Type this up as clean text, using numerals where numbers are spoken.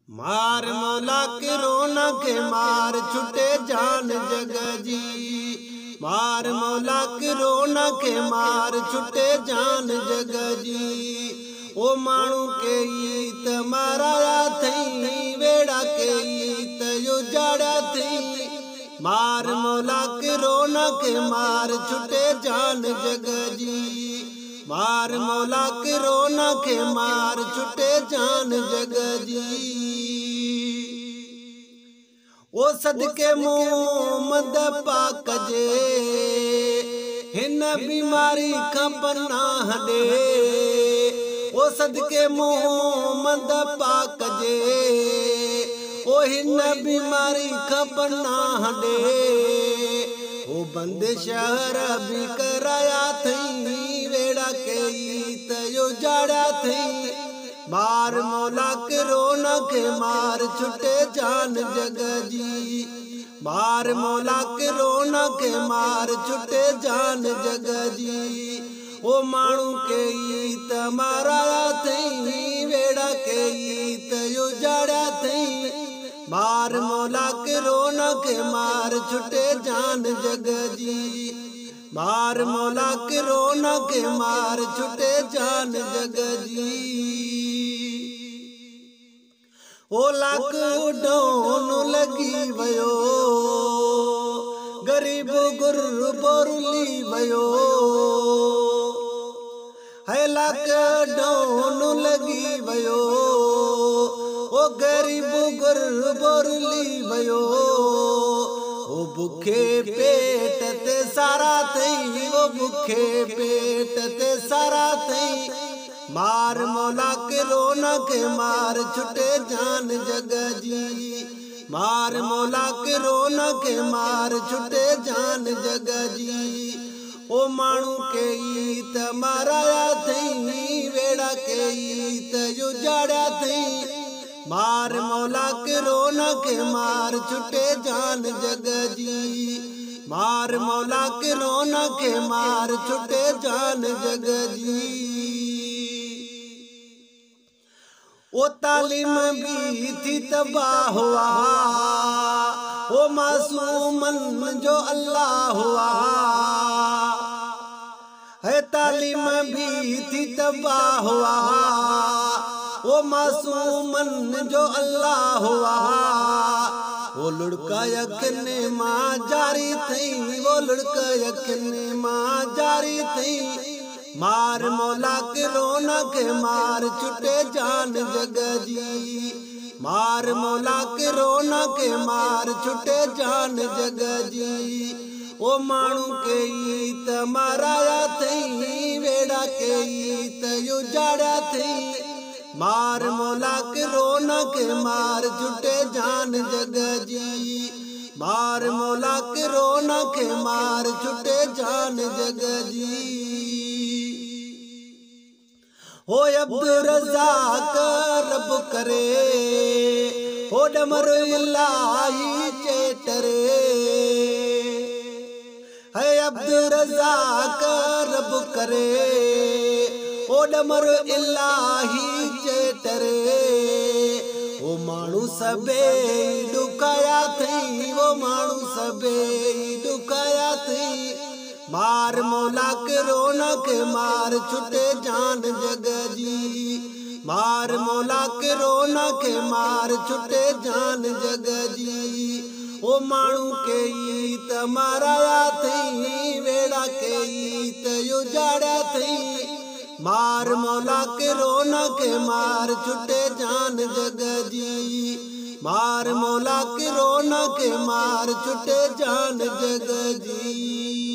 मार मौला के रोना के मार छुटे जान जग जी। मार मौला के रोना के मार छुटे जान जग जी। ओ मानू के ईत माराया थई वेड़ा के ईत यो जाड़ा थई। मार मौला के रोना के मार छुटे जान जग जी। मार मौला के रोना के मार छुटे जान जग जी। ओ सदके मोहम्मद पाक जे हिन बीमारी का पनाह दे। ओ सदके मोहम्मद पाक जे ओ हिन बीमारी का पनाह दे। ओ बंदे शहर भी कराया थई वेड़ा के ईत यो जाड़ा थई। मार मौला के रोना के मार छुटे जान जग जी। मार मौला के रोना के मार छुटे जान जग जी। ओ मानू के ईत माराया थई वेड़ा के ईत यो जाड़ा थई। मार मौला के रोना के मार छुटे जान जग जी। मार मौला के रोना के मार छुटे जान जग जी। ओ लॉकडाउन लगी वयो गरीब गुर बोरली वयो है। लॉकडाउन लगी वयो ओ गरीब गुर बोरली वयो। ओ भूखे पेट ते सारा थई ओ भूखे पेट ते सारा थई। मार मौला के रोना के मार छुटे जान जग जी। मार मौला के रोना के मार छुटे जान जग जी। ओ मानू के ईत माराया थई वेड़ा के ईत यो जाड़ा थई। मार मौला के रोना के मार छुटे जान जग जी। मार मौला के रोना के मार छुटे जान जग जी। ओ तालीम भी थी तबाह हुआ ओ मासूमन जो अल्लाह हुआ है। तालीम भी थी तबाह हुआ ओ मासूमन जो अल्लाह हुआ। वो लुड़का यकने माँ जारी थई वो लुड़का यकने माँ जारी थई। मार मौला के रोना के मार छुटे जान जग जी। मार मौला के रोना के मार छुटे जान जग जी। ओ मानू के ईत माराया थई वेड़ा के ईत यो जाड़ा थई। मार मौला के रोना के मार छुटे जान जग जी। मार मौला के रोना के मार छुटे जान जग जी। हो अब्दुल रज़ाक रब करे हो डमर इलाही चेतरे है। अब्दुल रज़ाक रब करे ओ डमर इलाही चेतरे। ओ मानू सबे दुखाया थई वो मानू सबे दुखाया थई। मार मौला के रोना के मार छुटे जान जग जी। मार मौला के रोना के मार छुटे जान जग जी। ओ मानू के ईत माराया थई वेड़ा के ईत यो जाड़ा थई। मार मौला के रोना के मार छुटे जान जग जी। मार मौला के रोना के मार छुटे जान जग जी।